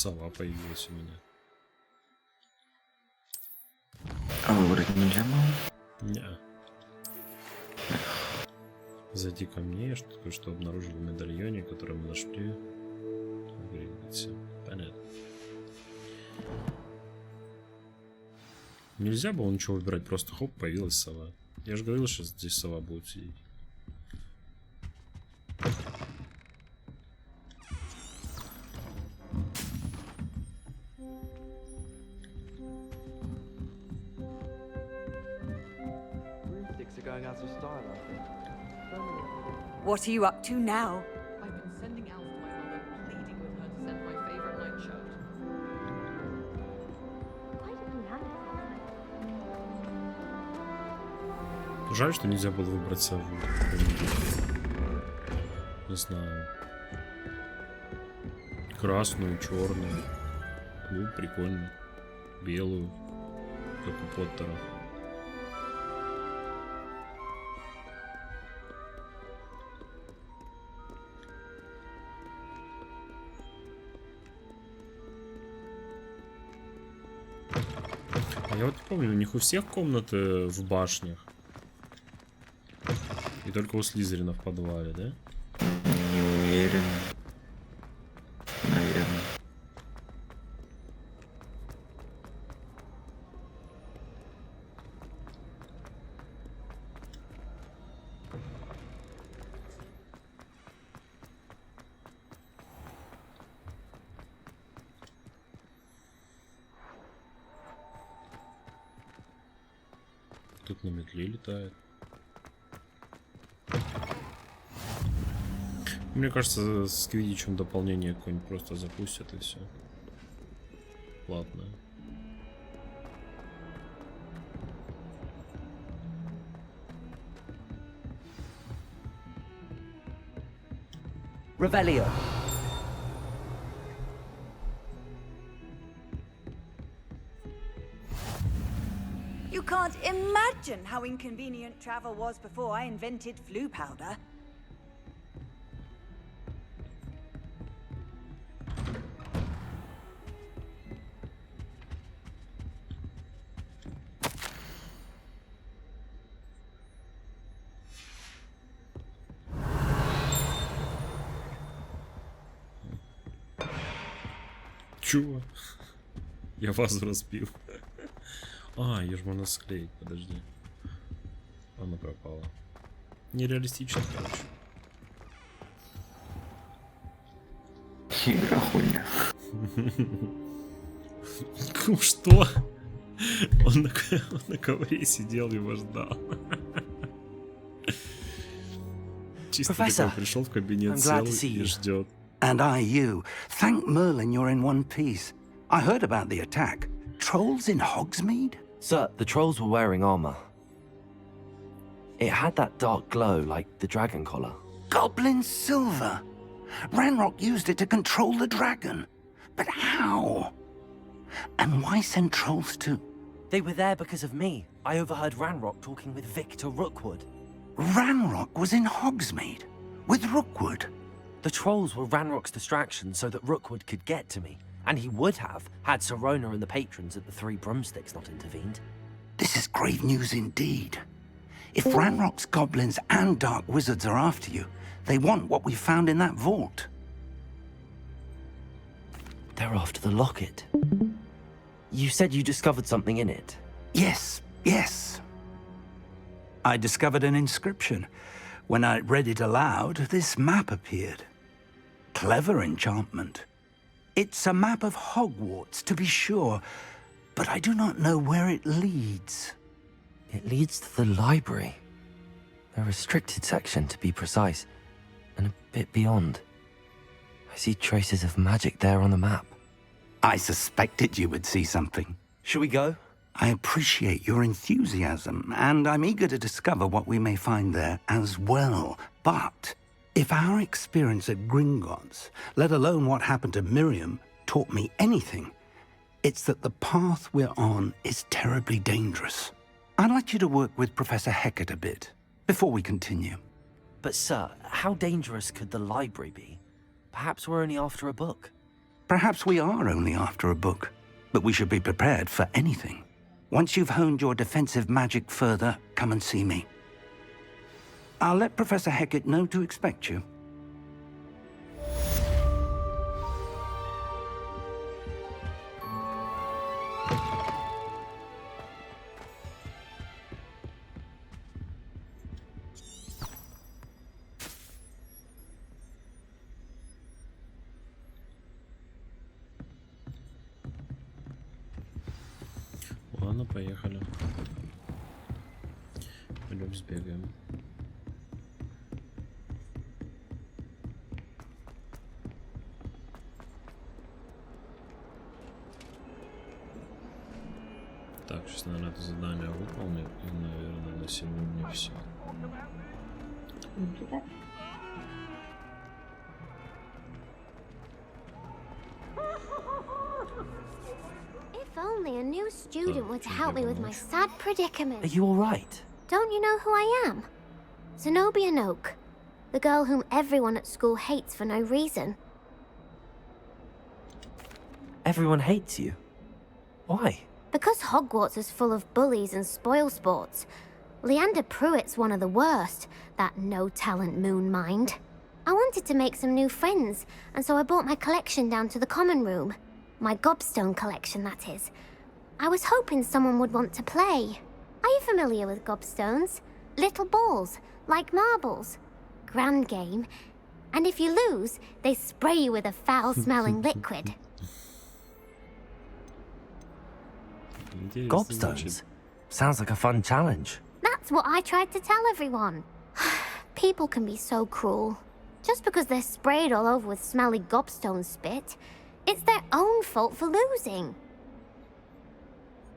сова появилась у меня. А выбрать нельзя было? Не. Зайди ко мне, что обнаружили в медальоне, который мы нашли. Все понятно. Нельзя было ничего выбирать, просто хоп, появилась сова. Я же говорил, что здесь сова будет сидеть. What are you up to now? I've been sending Alice to my mother, pleading with her to send my favorite nightshirt. Why did we have it? Жаль, что нельзя было выбрать сову. Не знаю. Красную, черную. Ну, прикольно. Белую. Как у Поттера. Я вот не помню, у них у всех комнаты в башнях. И только у Слизерина в подвале, да? Не уверен. Наверное. Тут на метле летает. Мне кажется, с Квиддичем дополнение какое-нибудь просто запустят и все. Платное. Revelio. You can't imagine how inconvenient travel was before I invented flu powder. Чего? Я вазу разбил. А, ее же можно склеить, подожди. Она пропала. Нереалистично, короче. Игра хуйня. Что? Он на ковре сидел, его ждал. Чисто такой пришел в кабинет, сел и ждет. And I you. Thank Merlin you're in one piece. I heard about the attack. Trolls in Hogsmeade? Sir, the trolls were wearing armor. It had that dark glow like the dragon collar. Goblin silver. Ranrock used it to control the dragon. But how? And why send trolls too? They were there because of me. I overheard Ranrock talking with Victor Rookwood. Ranrock was in Hogsmeade with Rookwood. The trolls were Ranrock's distraction so that Rookwood could get to me. And he would have, had Sirona and the patrons at the Three Broomsticks not intervened. This is grave news indeed. If Ranrock's goblins and dark wizards are after you, they want what we found in that vault. They're after the locket. You said you discovered something in it. Yes, yes. I discovered an inscription. When I read it aloud, this map appeared. Clever enchantment. It's a map of Hogwarts, to be sure, but I do not know where it leads. It leads to the library. A restricted section, to be precise, and a bit beyond. I see traces of magic there on the map. I suspected you would see something. Shall we go? I appreciate your enthusiasm, and I'm eager to discover what we may find there as well. But if our experience at Gringotts, let alone what happened to Miriam, taught me anything, it's that the path we're on is terribly dangerous. I'd like you to work with Professor Hecat a bit, before we continue. But sir, how dangerous could the library be? Perhaps we're only after a book. Perhaps we are only after a book, but we should be prepared for anything. Once you've honed your defensive magic further, come and see me. I'll let Professor Hecat know to expect you. Ладно, поехали. Пойдем сбегаем. Так, сейчас, наверное, это задание выполню. И, наверное, на сегодня все. If only a new student were to help me with my sad predicament. Are you all right? Don't you know who I am? Zenobia Noak, the girl whom everyone at school hates for no reason. Everyone hates you. Why? Because Hogwarts is full of bullies and spoilsports. Leander Pruitt's one of the worst, that no-talent moon mind. I wanted to make some new friends, and so I brought my collection down to the common room. My gobstone collection, that is. I was hoping someone would want to play. Are you familiar with gobstones? Little balls, like marbles. Grand game. And if you lose, they spray you with a foul-smelling liquid. Gobstones? Sounds like a fun challenge. That's what I tried to tell everyone. People can be so cruel. Just because they're sprayed all over with smelly gobstone spit, it's their own fault for losing.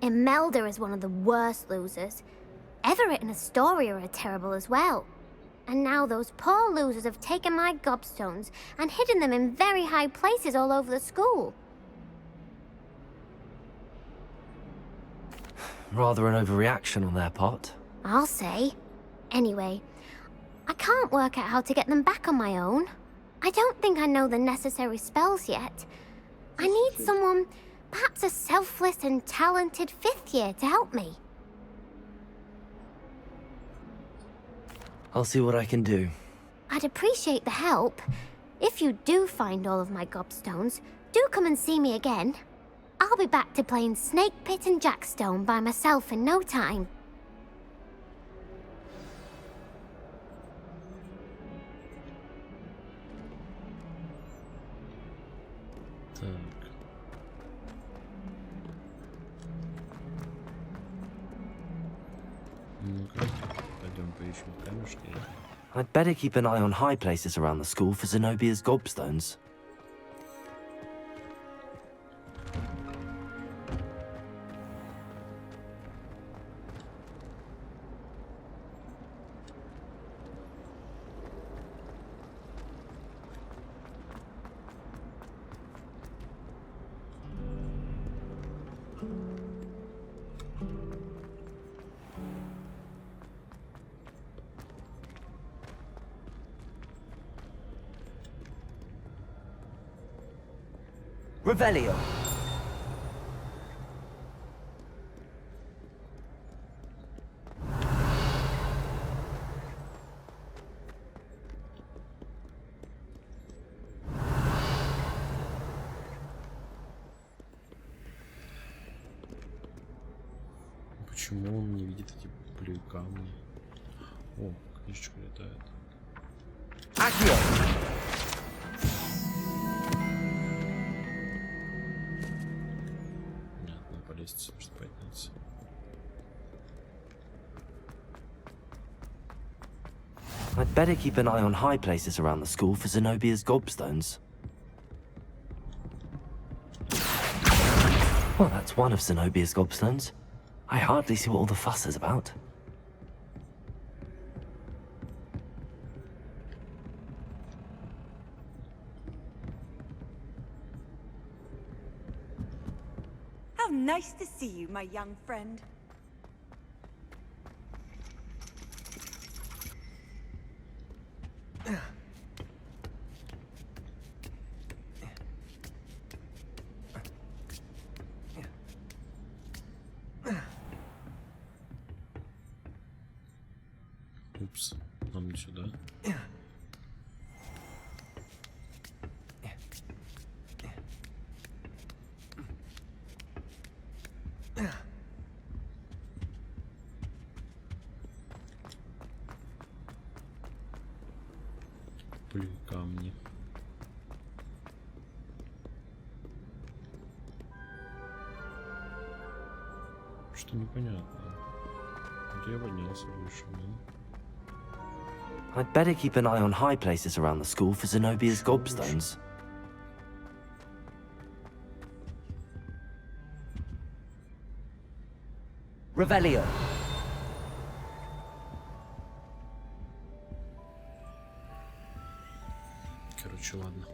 Imelda is one of the worst losers. Everett and Astoria are terrible as well. And now those poor losers have taken my gobstones and hidden them in very high places all over the school. Rather an overreaction on their part. I'll say. Anyway, I can't work out how to get them back on my own. I don't think I know the necessary spells yet. I need someone, perhaps a selfless and talented fifth year to help me. I'll see what I can do. I'd appreciate the help. If you do find all of my gobstones, do come and see me again. I'll be back to playing Snake Pit and Jackstone by myself in no time. Так. Ну-ка, пойдем поищем камешки. I'd better keep an eye on high places around the school for Zenobia's gobstones. Revelio. Почему он не видит эти камни? О, книжечка летает. Accio. Лестница может подняться. I'd better keep an eye on high places around the school for Zenobia's gobstones. Well, that's one of Zenobia's gobstones. I hardly see what all the fuss is about. How nice to see you, my young friend. Упс, нам не сюда. Пли камни. Что непонятно. Вот я поднялся выше, да? I'd better keep an eye on high places around the school for Zenobia's gobstones. Revelio. Короче, ладно.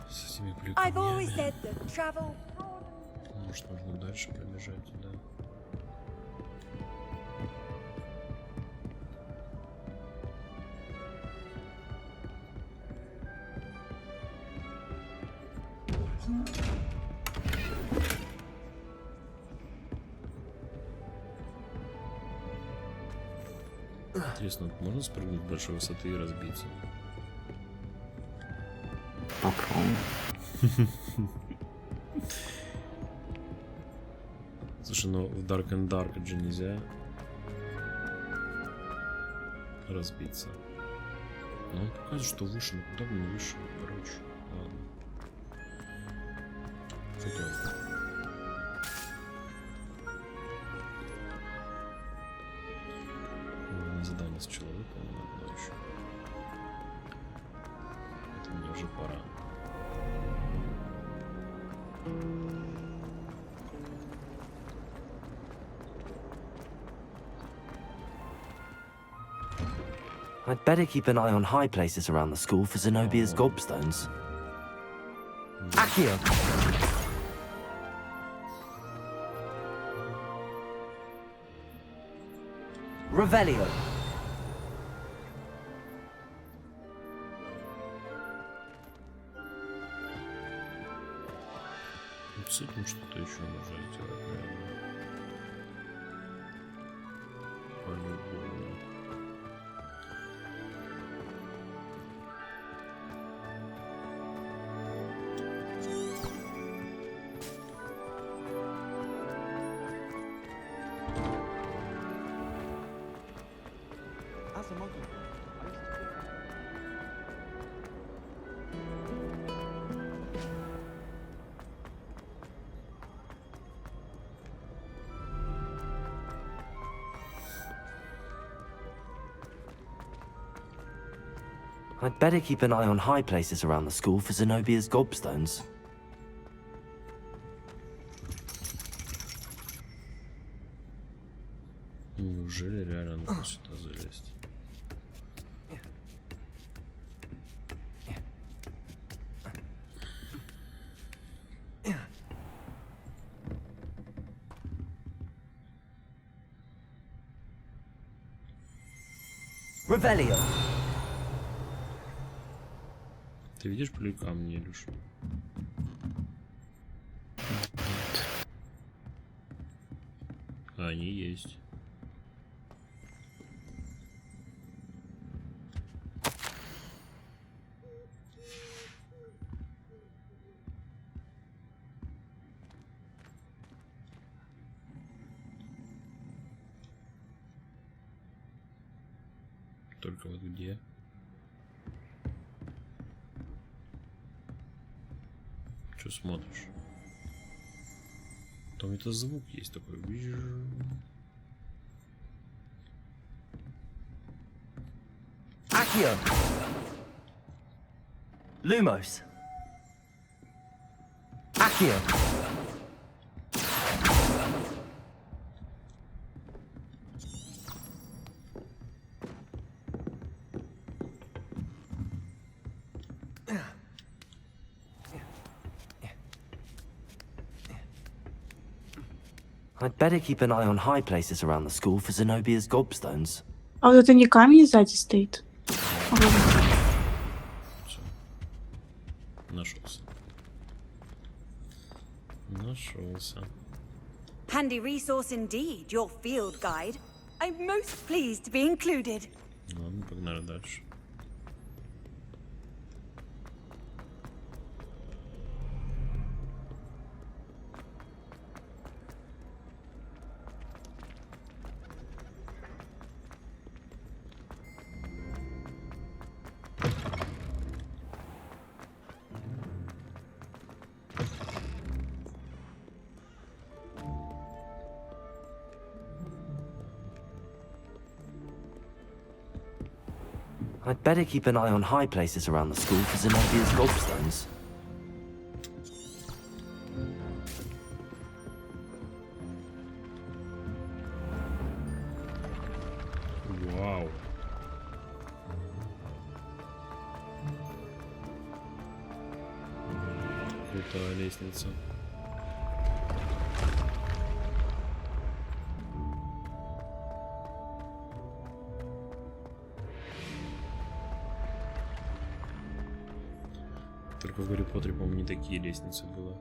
С этими I've always плюками. said that travel. Может, нужно дальше пробежать, да? Интересно, можно спрыгнуть с большой высоты и разбиться? Попробуем. Слушай, ну в Dark and Dark же нельзя разбиться. Но он показывает, что выше, ну куда бы не выше, короче, ладно. Хотел. Задание с человеком надо еще. Это мне уже пора. I'd better keep an eye on high places around the school for Zenobia's gobstones. Accio! Revelio! Вот с этим что-то еще нужно сделать, наверное. По-любому. I'd better keep an eye on high places around the school for Zenobia's gobstones. Неужели реально нужно сюда залезть? Revelio! Ты видишь плюй камни, Илюш? Они есть. Только вот где? Что смотришь? Там это звук есть такой. Accio! Lumos! Accio! I'd better keep an eye on high places around the school for Zenobia's gobstones. А вот это не камень сзади стоит. Всё. Нашелся. Нашелся. Handy resource indeed, your field guide. I'm most pleased to be included. Ладно, погнали дальше. I'd better keep an eye on high places around the school for Zenobia's gobstones. Вау. Крутая лестница. Только в Гарри Поттере, по-моему, не такие лестницы было.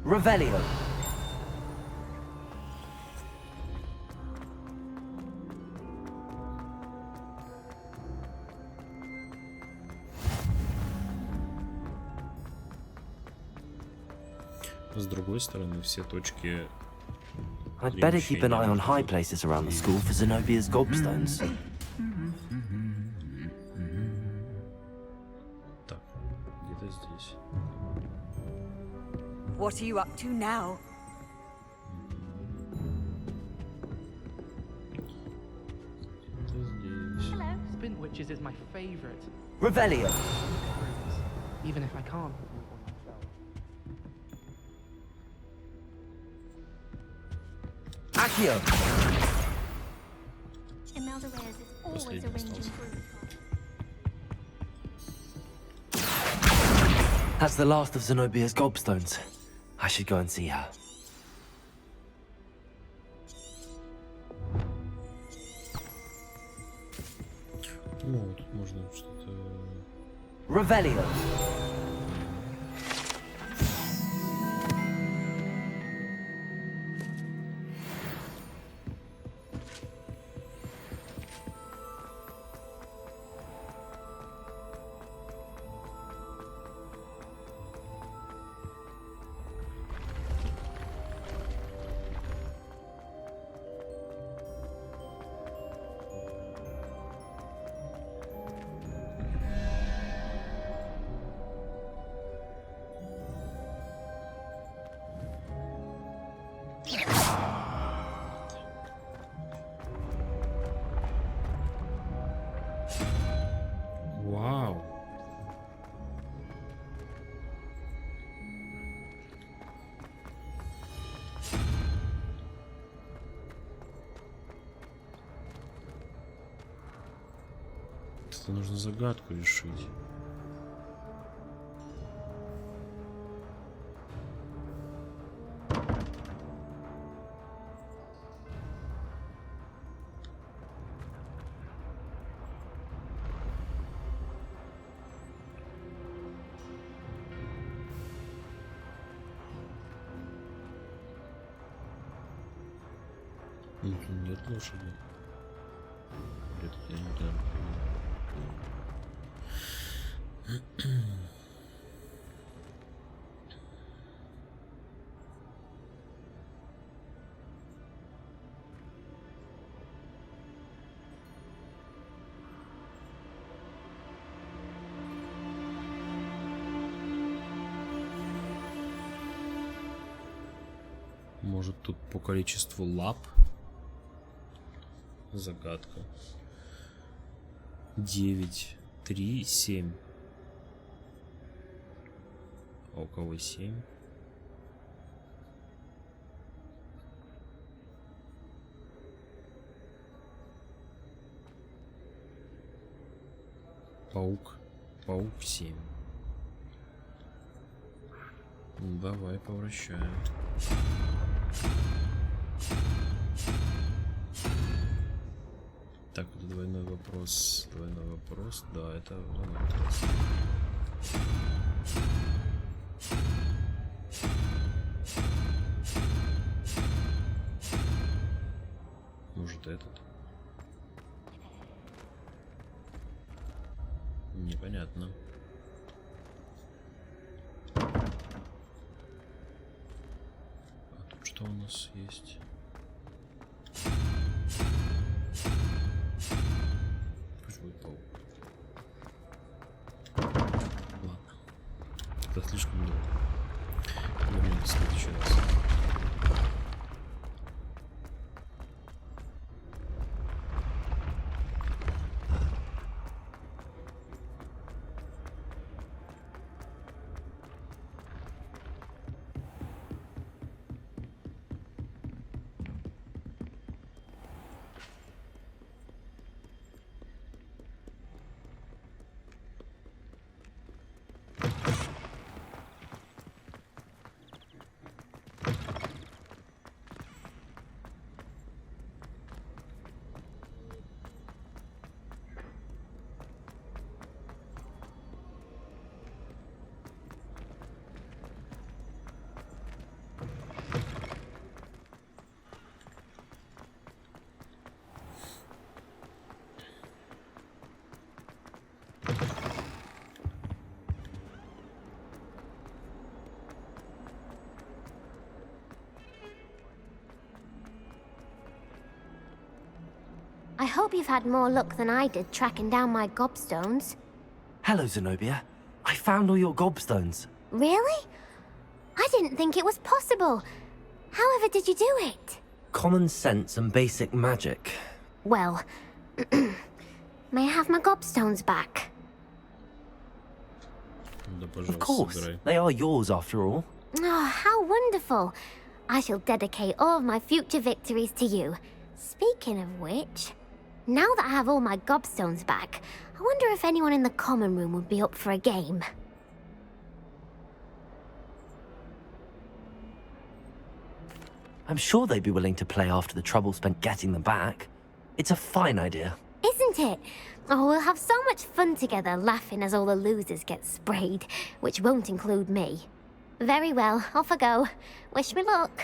Revelio. С другой стороны, все точки. I'd better keep an eye on high places around the school for Zenobia's gobstones. Так, где-то здесь. What are you up to now? Где-то здесь. Spin Witches is my favorite. Revelio. Even if I can't. Accio. Imelda Reyes is always Последний arranging остался. fruit. That's the last of Zenobia's gobstones. I should go and see her. Ну, тут можно что-то. Revelio. Вау. Это нужно загадку решить. Ну, тут нет лошади. Или тут я не знаю. Может, тут по количеству лап? Загадка. 9, 3, 7. А у кого 7? Паук. Паук 7. Ну, давай повращаем. Так, это двойной вопрос. Двойной вопрос. Да, это двойной вопрос. Может, этот? Непонятно. А тут что у нас есть? Пусть будет паук. Ладно. Это слишком долго. Вернемся в следующий раз. I hope you've had more luck than I did tracking down my gobstones. Hello, Zenobia. I found all your gobstones. Really? I didn't think it was possible. However did you do it? Common sense and basic magic. Well, may I have my gobstones back? Да, Of пожалуйста, course. собирай. They are yours after all. Oh, how wonderful. I shall dedicate all of my future victories to you. Speaking of which, now that I have all my gobstones back, I wonder if anyone in the common room would be up for a game. I'm sure they'd be willing to play after the trouble spent getting them back. It's a fine idea. Isn't it? Oh, we'll have so much fun together laughing as all the losers get sprayed, which won't include me. Very well, off I go. Wish me luck.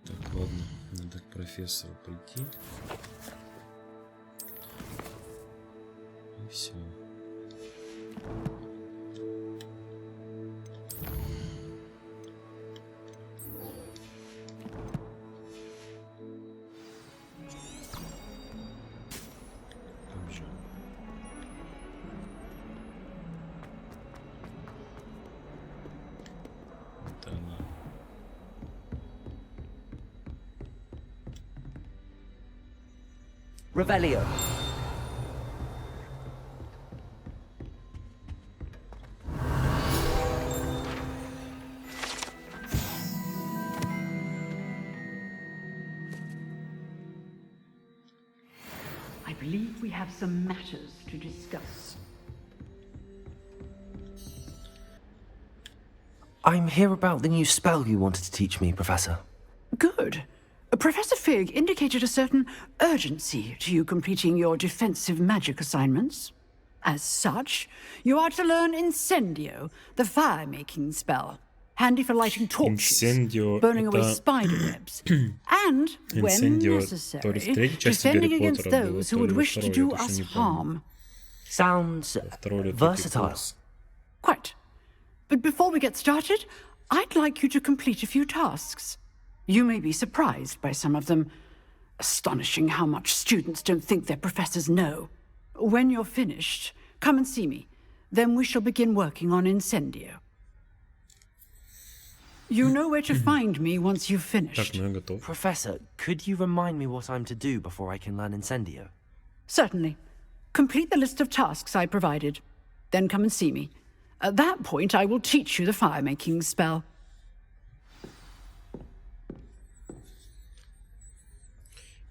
Так, ладно, надо к профессору пойти. И все. Побежал. Это она. Revelio. I believe we have some matters to discuss. I'm here about the new spell you wanted to teach me, Professor. Good. Professor Fig indicated a certain urgency to you completing your defensive magic assignments. As such, you are to learn Incendio, the fire-making spell, handy for lighting torches, Incendio burning away это- spider webs, and, when Incendio necessary, то ли в третьей части Гарри defending against Поттера было, those то who ли would во wish to второй, do я точно us не помню. harm. Sounds Второй или третий versatile. курс. Quite. But before we get started, I'd like you to complete a few tasks. You may be surprised by some of them. Astonishing how much students don't think their professors know. When you're finished, come and see me. Then we shall begin working on Incendio. You know where to find me once you've Так, finished. ну я готов. Professor, could you remind me what I'm to do before I can learn Incendio? Certainly. Complete the list of tasks I provided. Then come and see me. At that point, I will teach you the fire-making spell.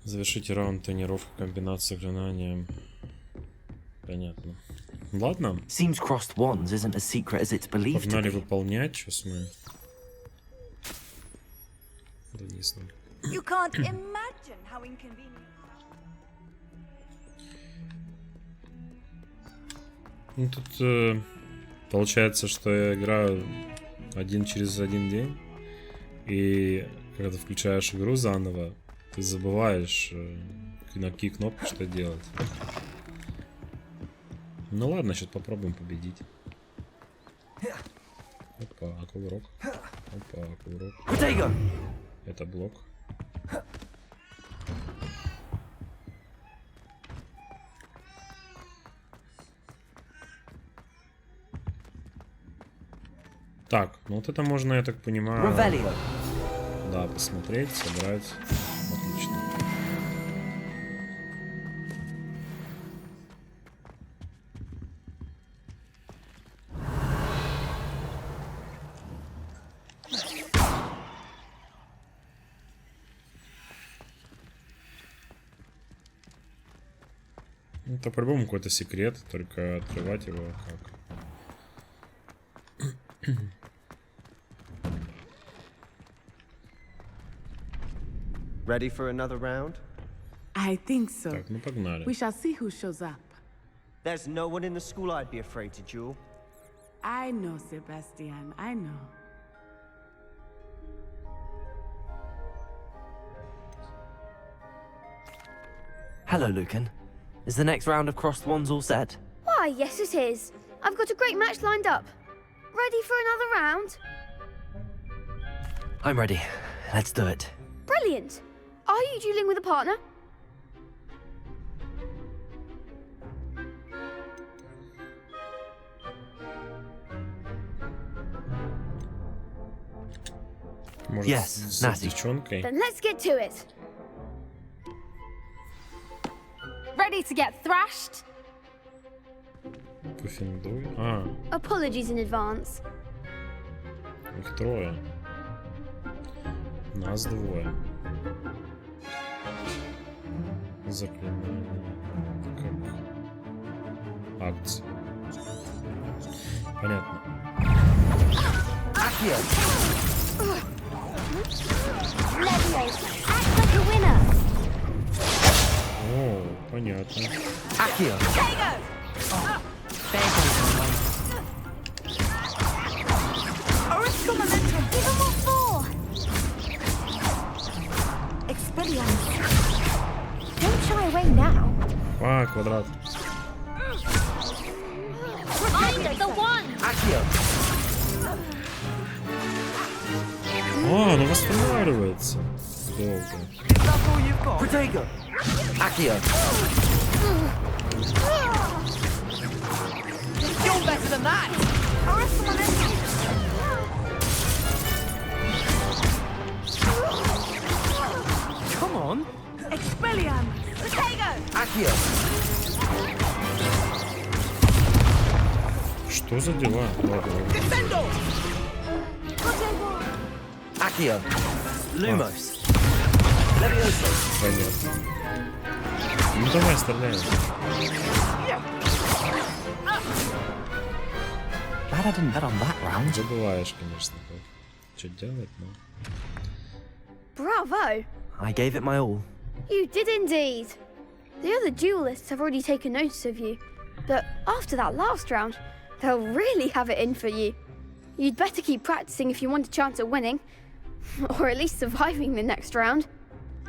Завершите раунд тренировки комбинации заклинания. Понятно. Ладно, Seems crossed wands isn't as secret as it's believed to погнали be. выполнять. Сейчас мы Вниз. You can't imagine how inconvenient. Ну, тут получается, что я играю через один день, и когда включаешь игру заново, ты забываешь, на какие кнопки что делать. Ну ладно, сейчас попробуем победить. Опа, кувырок. Опа, кувырок. Это блок. Так, ну вот это можно, я так понимаю, да, посмотреть, собрать. Отлично. Это по-любому какой-то секрет, только открывать его как. Ready for another round? I think so. Так, ну погнали. We shall see who shows up. There's no one in the school I'd be afraid to duel. I know, Sebastian, I know. Hello, Lucan. Is the next round of crossed wands all set? Why, yes it is. I've got a great match lined up. Ready for another round? I'm ready. Let's do it. Brilliant. Are you dueling with a partner? Может, Yes, с Natty. девчонкой? Then let's get to it. Ready to get thrashed? Пуффиндуй. Apologies in advance. Их трое. Нас двое. Заклинание. Как акция. Понятно. Leviosa, act like a winner. О, понятно. Accio. Give them all four. Expelliarmus. Don't shy away now. Квадрат. I'm the one. Accio. Оно восстанавливается. Долго. Protego. Accio. You're better than that! Come on! Expelliarmus. Protego. Accio. Что за дела? Defendo! Accio. Lumos. Leviosa. Понятно. Ну давай, стреляем. Glad I didn't bet on that round. Забываешь, конечно, как. Что делать, но... Bravo. I gave it my all. You did indeed. The other duelists have already taken notice of you, but after that last round, they'll really have it in for you. You'd better keep practicing if you want a chance at winning, or at least surviving the next round.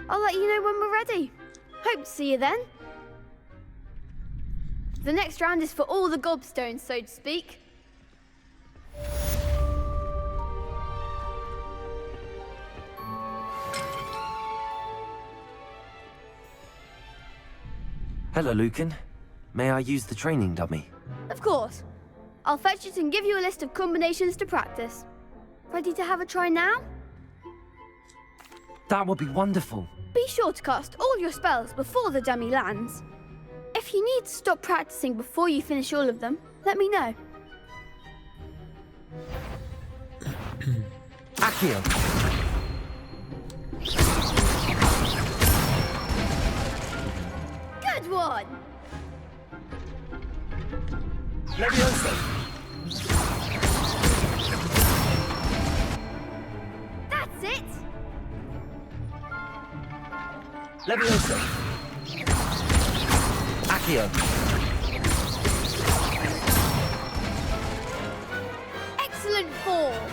I'll let you know when we're ready. Hope to see you then. The next round is for all the gobstones, so to speak. Hello, Lucan. May I use the training dummy? Of course. I'll fetch it and give you a list of combinations to practice. Ready to have a try now? That would be wonderful. Be sure to cast all your spells before the dummy lands. If you need to stop practicing before you finish all of them, let me know. Accio. Good one! Leviosa. That's it! Leviosa. Accio. Excellent form.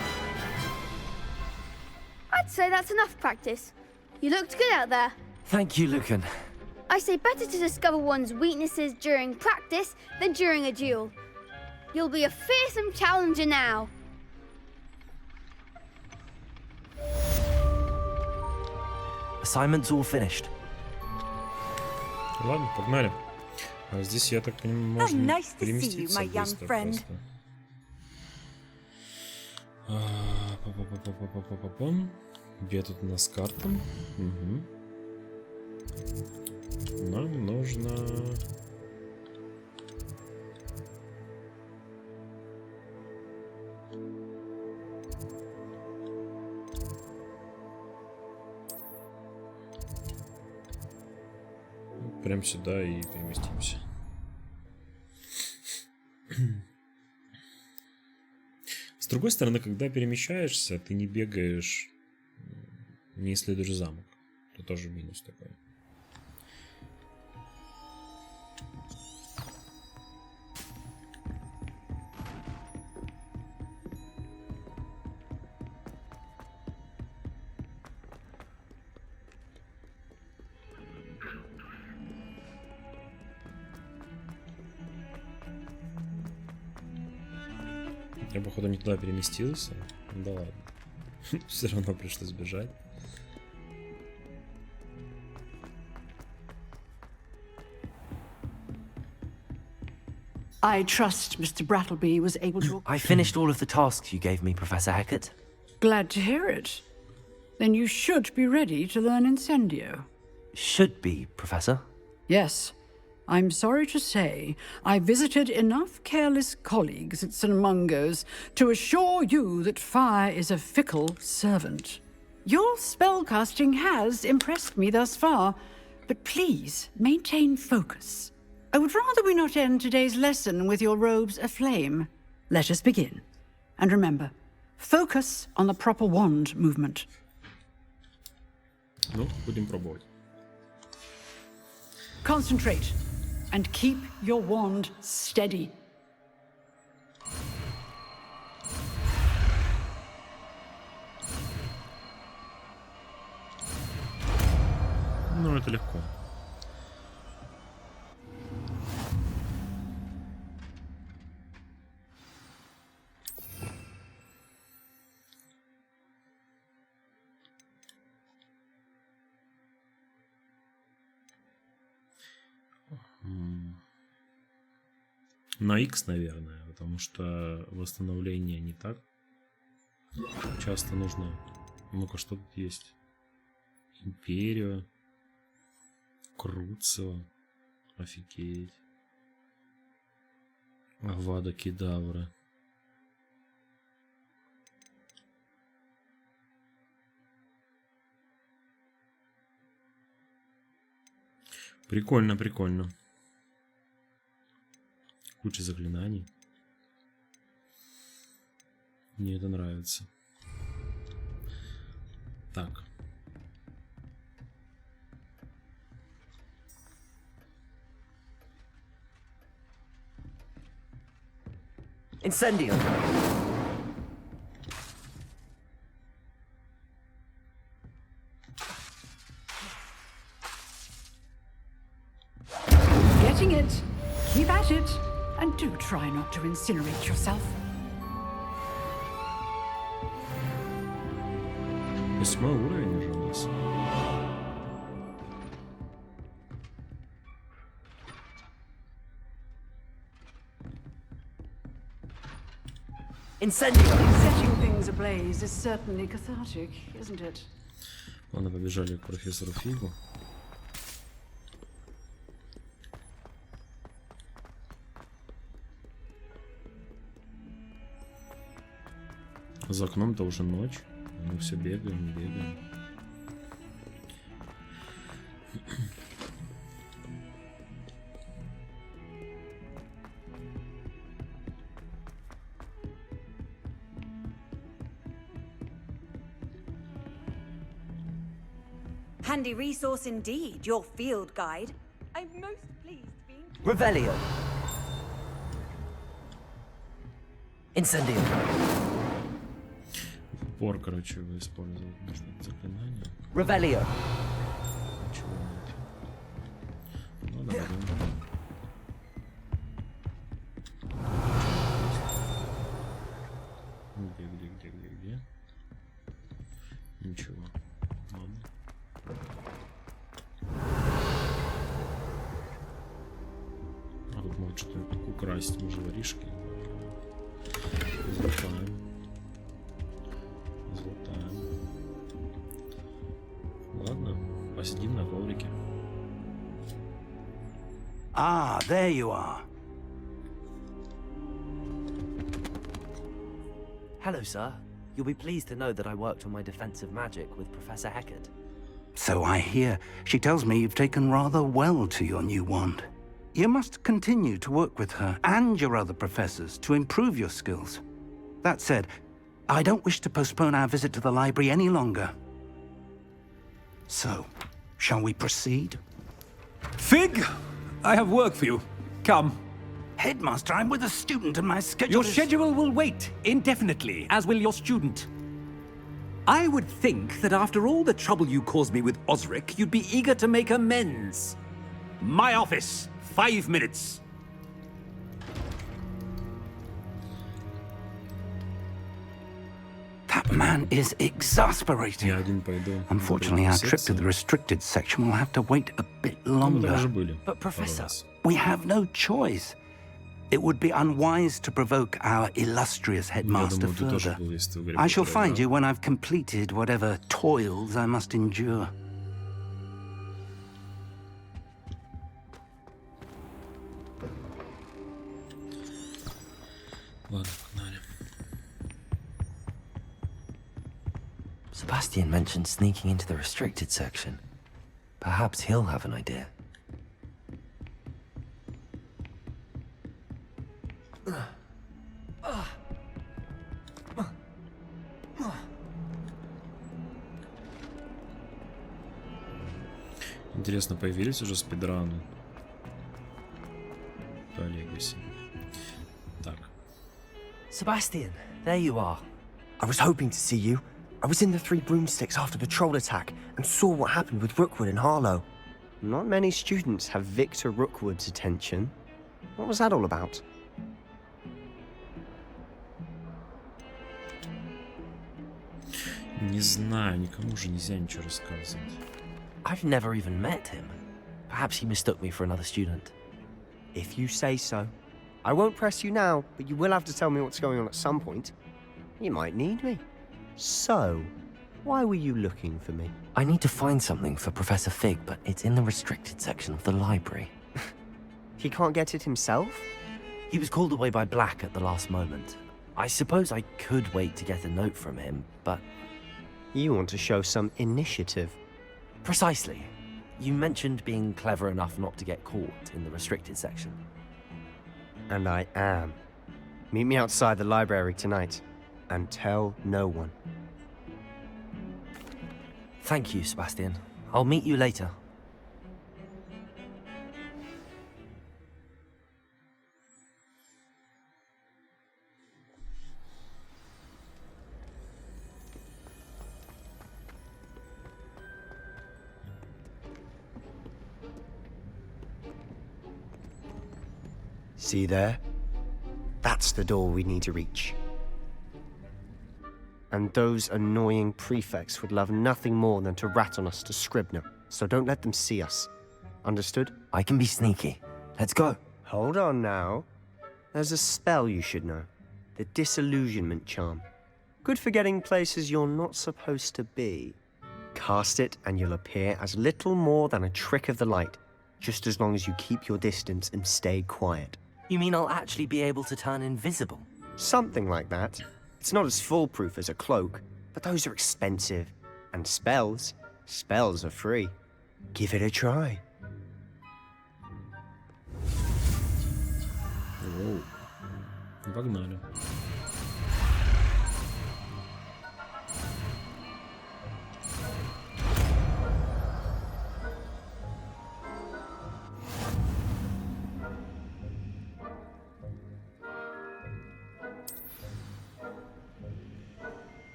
I'd say that's enough practice. You looked good out there. Thank you, Lucan. I say better to discover one's weaknesses during practice than during a duel. You'll be a fearsome challenger now. Assignment's all finished. Ладно, погнали. А здесь, я так понимаю, можно nice to see you, переместиться my young быстро friend. просто. Па-па-па-па-па-па-па-пам. Где тут у нас карта? Угу. Нам нужно... Прям сюда и переместимся. С другой стороны, когда перемещаешься, ты не бегаешь, не исследуешь замок. Это тоже минус такой. Я, походу, не туда переместился. Да ладно. Все равно пришлось бежать. I trust Mr. Brattleby was able to... I finished all of the tasks you gave me, Professor Hecat. Glad to hear it. Then you should be ready to learn Incendio. Should be, Professor. Yes. I'm sorry to say, I visited enough careless colleagues at St. Mungo's to assure you that fire is a fickle servant. Your spellcasting has impressed me thus far, but please maintain focus. I would rather we not end today's lesson with your robes aflame. Let us begin. And remember, focus on the proper wand movement. Ну, будем пробовать. Concentrate. And keep your wand steady. Ну, это легко. На X, наверное, потому что восстановление не так часто нужно. Ну-ка, что тут есть? Империя. Круцева. Офигеть. Авада Кедавра. Прикольно, прикольно. Куча заклинаний. Мне это нравится. Так. Incendio. Getting it. Keep at it. And do try not to incinerate yourself. Восьмой уровень уже у нас. Incendio. Setting things ablaze is certainly cathartic, isn't it? Ладно, побежали к профессору Фигу. За окном-то уже ночь. Мы все бегаем, бегаем. Handy resource indeed, your field guide. I'm most pleased being... Revelio. Incendio. Упор, короче, вы использовали заклинание. Revelio. Ничего нет. Ну, давай. Где? Ничего. Ладно. А тут может что-то украсть, может, воришки. Золотаем. Ладно, посидим на коврике. Ah, there you are. Hello, sir. You'll be pleased to know that I worked on my defensive magic with Professor Heckard. So I hear. She tells me you've taken rather well to your new wand. You must continue to work with her and your other professors to improve your skills. That said, I don't wish to postpone our visit to the library any longer. So, shall we proceed? Fig, I have work for you. Come. Headmaster, I'm with a student and my schedule Your schedule will wait indefinitely, as will your student. I would think that after all the trouble you caused me with Osric, you'd be eager to make amends. My office, 5 minutes. That man is exasperating. Unfortunately, our trip to the restricted section will have to wait a bit longer. But Professor... We have no choice. It would be unwise to provoke our illustrious headmaster further. I shall find you when I've completed whatever toils I must endure. Sebastian mentioned sneaking into the restricted section. Perhaps he'll have an idea. Интересно, появились уже спидраны по Legacy. Так. Sebastian, there you are. I was hoping to see you. I was in the Three Broomsticks after the troll attack and saw what happened with Rookwood and Harlow. Not many students have Victor Rookwood's attention. What was that all about? Не знаю, никому же нельзя ничего рассказывать. I've never even met him. Perhaps he mistook me for another student. If you say so. I won't press you now, but you will have to tell me what's going on at some point. You might need me. So, why were you looking for me? I need to find something for Professor Fig, but it's in the restricted section of the library. He can't get it himself? He was called away by Black at the last moment. I suppose I could wait to get a note from him, but... You want to show some initiative. Precisely. You mentioned being clever enough not to get caught in the restricted section. And I am. Meet me outside the library tonight. And tell no one. Thank you, Sebastian. I'll meet you later. See there? That's the door we need to reach. And those annoying prefects would love nothing more than to rat on us to Scribner, so don't let them see us. Understood? I can be sneaky. Let's go. Hold on now. There's a spell you should know. The Disillusionment Charm. Good for getting places you're not supposed to be. Cast it and you'll appear as little more than a trick of the light, just as long as you keep your distance and stay quiet. You mean I'll actually be able to turn invisible? Something like that. It's not as foolproof as a cloak, but those are expensive. And spells are free. Give it a try. Воу. Погнали.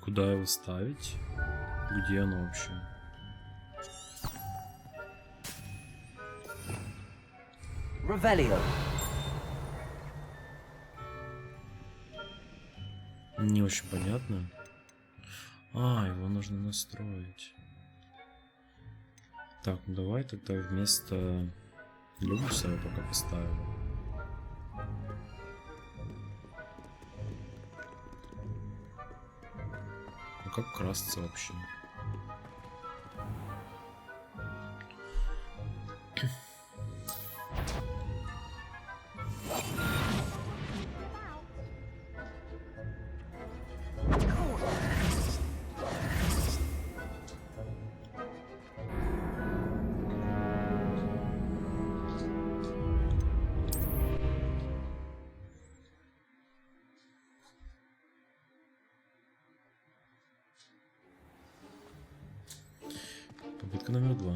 Куда его ставить? Где оно вообще? Revelio. Не очень понятно. А, его нужно настроить. Так, ну давай тогда вместо люкса я пока поставим. А как красться вообще? Попытка номер 2.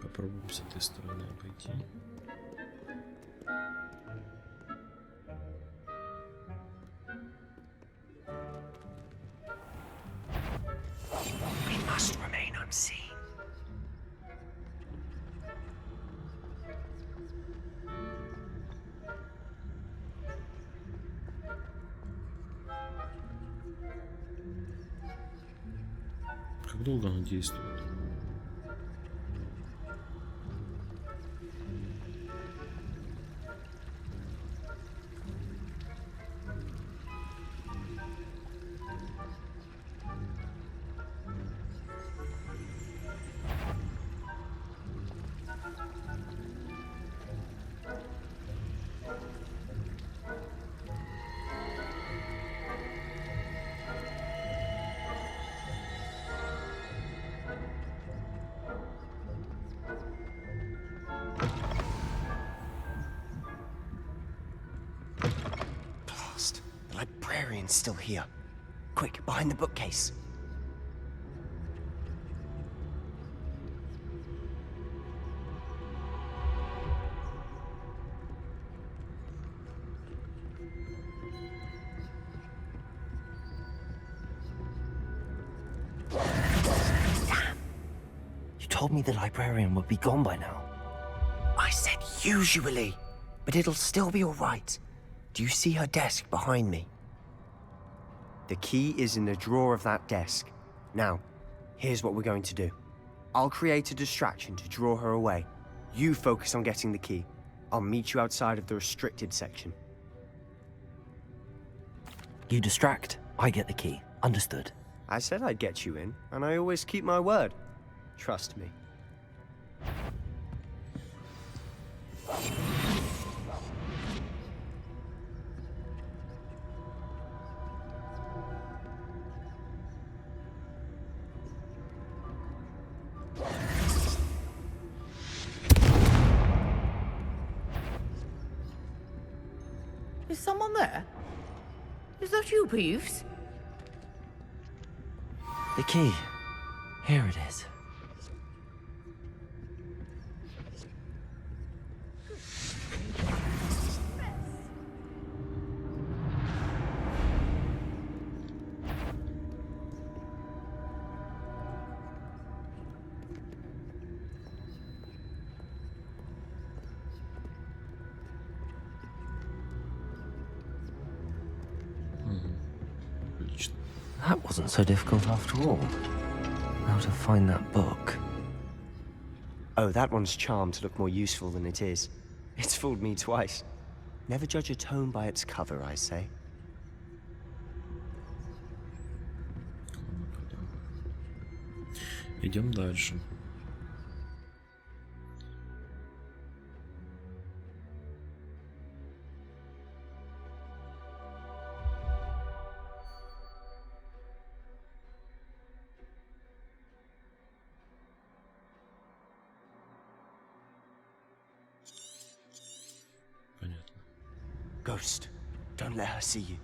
Попробуем с этой стороны обойти. We must remain unseen. Как долго оно действует? The librarian's still here. Quick, behind the bookcase. Damn! You told me the librarian would be gone by now. I said usually, but it'll still be all right. Do you see her desk behind me? The key is in the drawer of that desk. Now, here's what we're going to do. I'll create a distraction to draw her away. You focus on getting the key. I'll meet you outside of the restricted section. You distract, I get the key. Understood. I said I'd get you in, and I always keep my word. Trust me. Is someone there? Is that you, Peeves? The key. Here it is. That wasn't so difficult after all. How to find that book. Oh, that one's charmed to look more useful than it is. It's fooled me twice. Never judge a tome by its cover, I say. Идем дальше. Ghost, don't let her see you.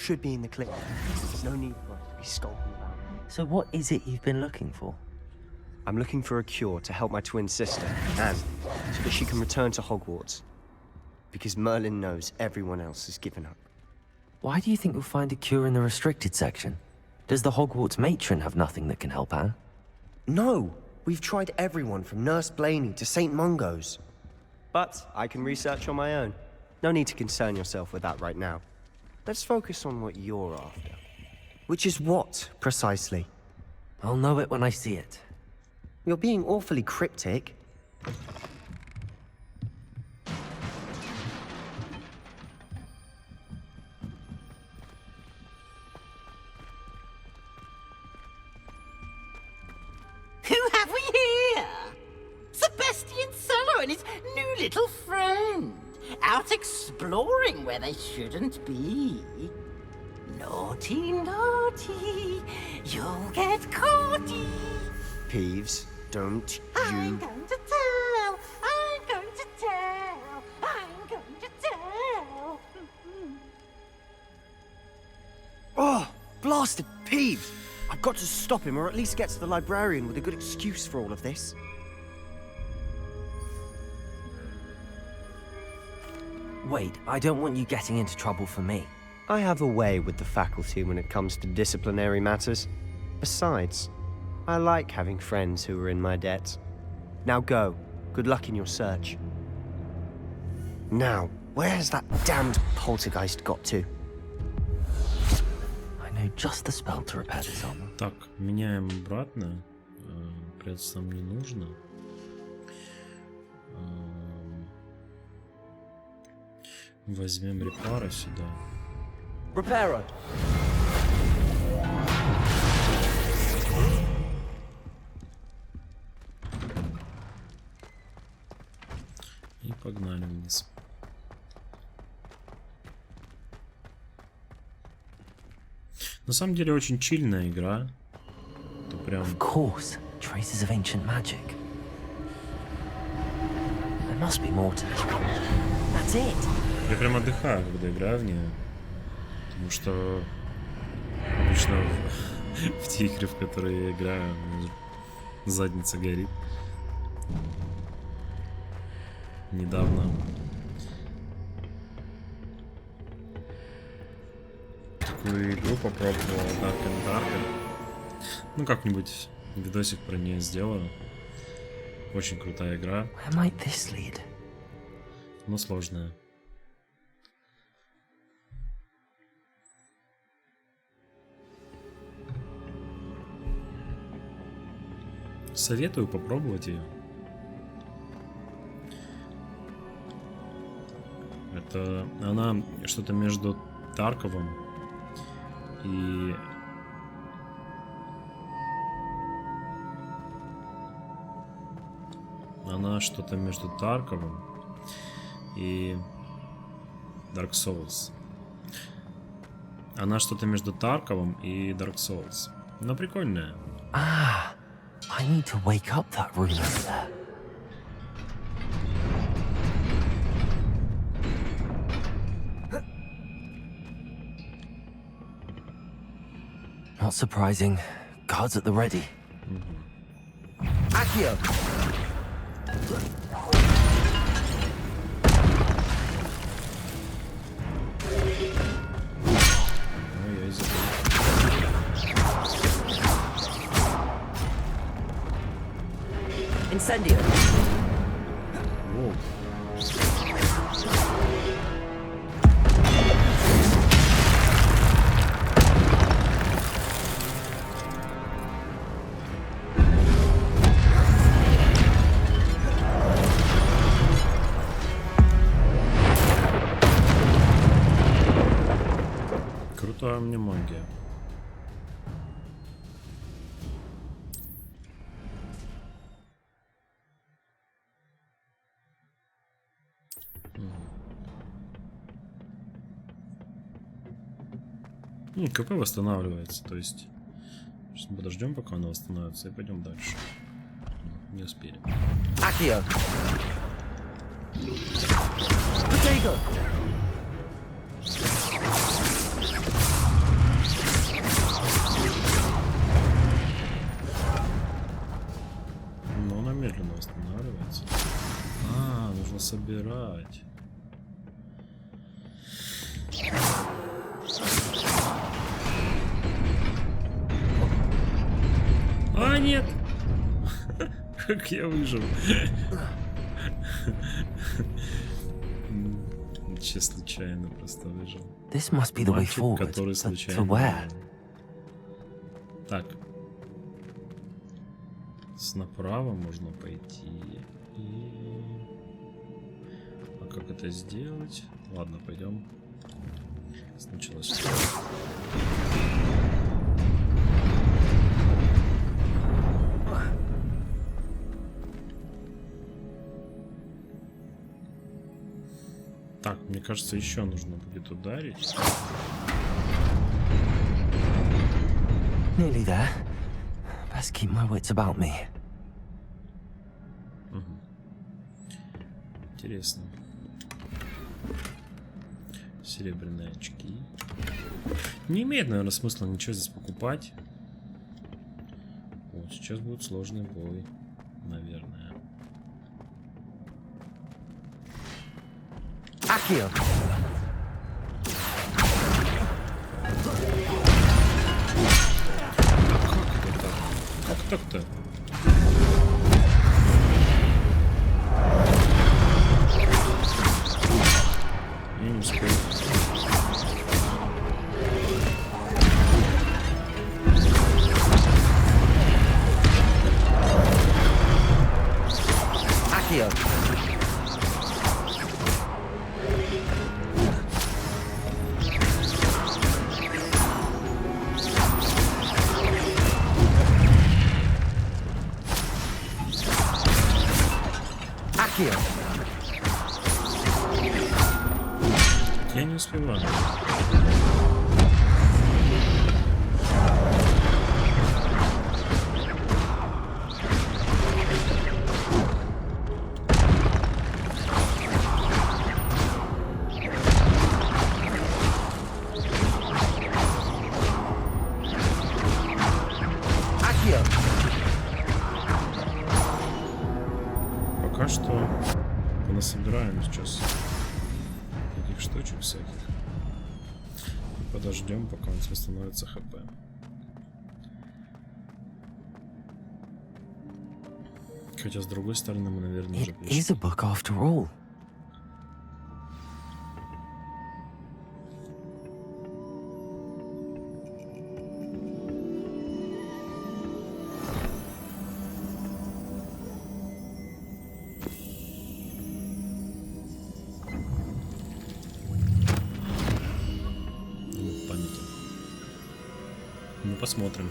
should be in the clip. There's no need for us to be skulking about. So what is it you've been looking for? I'm looking for a cure to help my twin sister, Anne, so that she can return to Hogwarts. Because Merlin knows everyone else has given up. Why do you think you'll find a cure in the restricted section? Does the Hogwarts matron have nothing that can help Anne? No! We've tried everyone from Nurse Blaney to St. Mungo's. But I can research on my own. No need to concern yourself with that right now. Let's focus on what you're after. Which is what, precisely? I'll know it when I see it. You're being awfully cryptic. Who have we here? Sebastian Solo and his new little friend. Out exploring where they shouldn't be. Naughty, naughty, you'll get caughty. Peeves, don't I'm you... going to tell, I'm going to tell, I'm going to tell. Oh, blasted Peeves! I've got to stop him, or at least get to the librarian with a good excuse for all of this. Wait, I don't want you getting into trouble for me. I have a way with the faculty when it comes to disciplinary matters. Besides, I like having friends who are in my debt. Now go. Good luck in your search. Now, where has that damned poltergeist got to? I know just the spell to repair this armor. Так, меняем обратно. Прятаться нам не нужно. Возьмем репара сюда. Reparo. И погнали вниз. На самом деле очень чильная игра. Это прям... Of course, traces of ancient magic. There must be more to it. That's it. Я прям отдыхаю, когда играю в нее. Потому что обычно в те игры, в которые я играю, у меня задница горит. Недавно такую игру попробовал, Dark and Darker. Ну, как-нибудь видосик про нее сделаю. Очень крутая игра. Where might this lead? Но сложная. Советую попробовать ее. Это она что-то между Тарковым и Dark Souls. Она что-то между Тарковым и Dark Souls. Но прикольная. Ah, I need to wake up that room over there. Not surprising. Guards at the ready. Accio. Incendio. Whoa. Крутая мне магия. КП восстанавливается, то есть сейчас подождем, пока она восстановится, и пойдем дальше. Не успели. Accio. Potato. собирать. А, нет! Как я выжил. Сейчас случайно просто выжил. This must be the way Мальчик, forward. который But случайно to where? Так. Направо можно пойти. А как это сделать? Ладно, пойдем. Сначала сюда. Так, мне кажется, еще нужно будет ударить. Nearly there. Best keep my wits about me. Интересно. Серебряные очки. Не имеет, наверное, смысла ничего здесь покупать. Вот, сейчас будет сложный бой. Наверное. Акио. Как так-то? Я не успел. Акио. Акио. Я не успеваю. Акио. Пока что понасобираем сейчас таких штучек всяких. И подождем, пока у нас восстановится хп. Хотя, с другой стороны, мы, наверное, уже It пришли. is a book after all. Ну, памяти. Ну, посмотрим.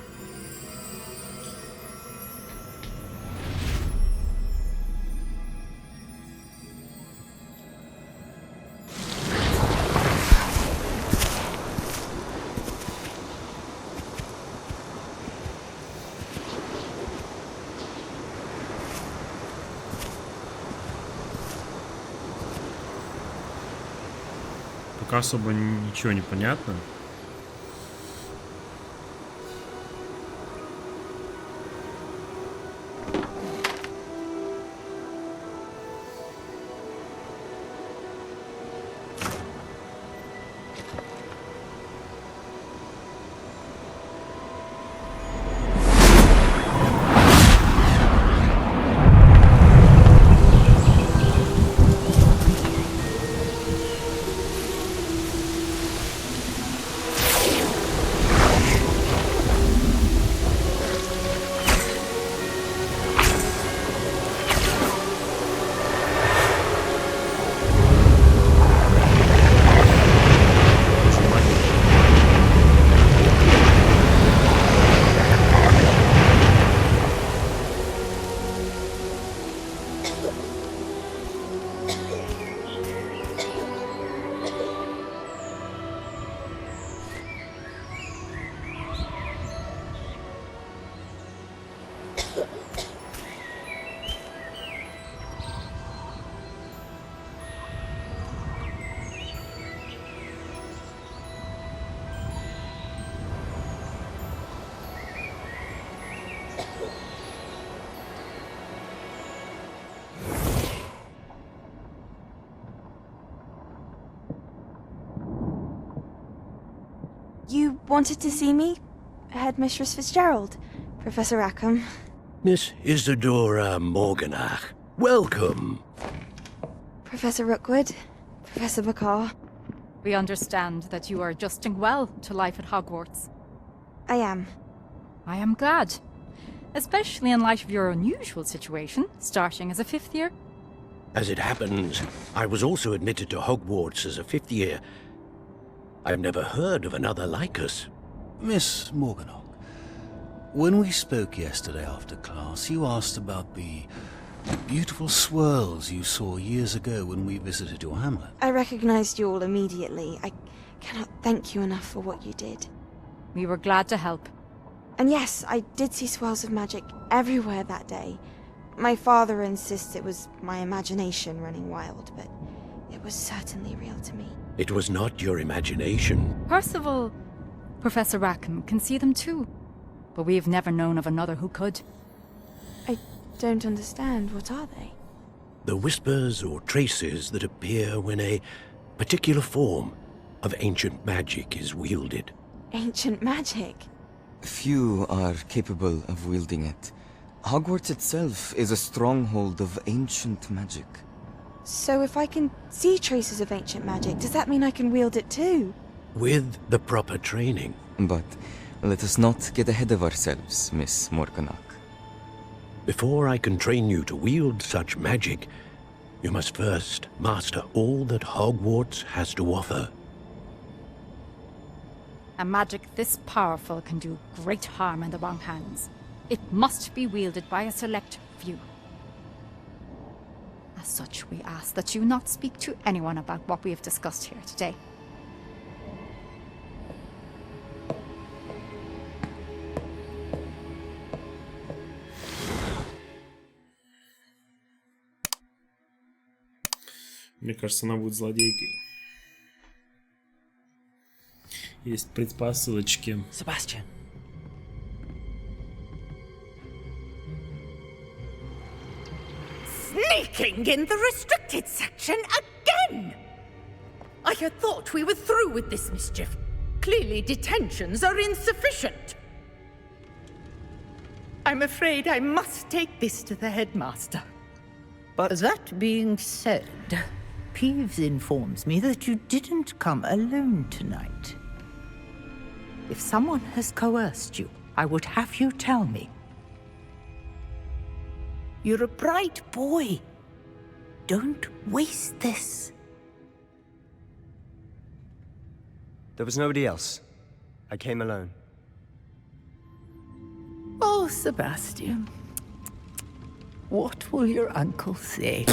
Пока особо ничего не понятно. You wanted to see me? Headmistress Fitzgerald, Professor Rackham. Miss Isadora Morganach, welcome. Professor Rookwood, Professor Bakar. We understand that you are adjusting well to life at Hogwarts. I am. I am glad. Especially in light of your unusual situation, starting as a 5th year. As it happens, I was also admitted to Hogwarts as a 5th year. I've never heard of another like us. Miss Morganach, when we spoke yesterday after class, you asked about the beautiful swirls you saw years ago when we visited your hamlet. I recognized you all immediately. I cannot thank you enough for what you did. We were glad to help. And yes, I did see swirls of magic everywhere that day. My father insists it was my imagination running wild, but it was certainly real to me. It was not your imagination. Percival, Professor Rackham can see them too. But we have never known of another who could. I don't understand. What are they? The whispers or traces that appear when a particular form of ancient magic is wielded. Ancient magic? Few are capable of wielding it. Hogwarts itself is a stronghold of ancient magic. So if I can see traces of ancient magic, does that mean I can wield it too? With the proper training. But let us not get ahead of ourselves, Miss Morganach. Before I can train you to wield such magic, you must first master all that Hogwarts has to offer. A magic this powerful can do great harm in the wrong hands. It must be wielded by a select few. As such, we ask that you not speak to anyone about what we have discussed here today. Мне кажется, она будет злодейкой. Есть предпосылочки. Sebastian. Sneaking in the restricted section again! I had thought we were through with this mischief. Clearly detentions are insufficient. I'm afraid I must take this to the headmaster. But that being said, Peeves informs me that you didn't come alone tonight. If someone has coerced you, I would have you tell me. You're a bright boy. Don't waste this. There was nobody else. I came alone. Oh, Sebastian. What will your uncle say?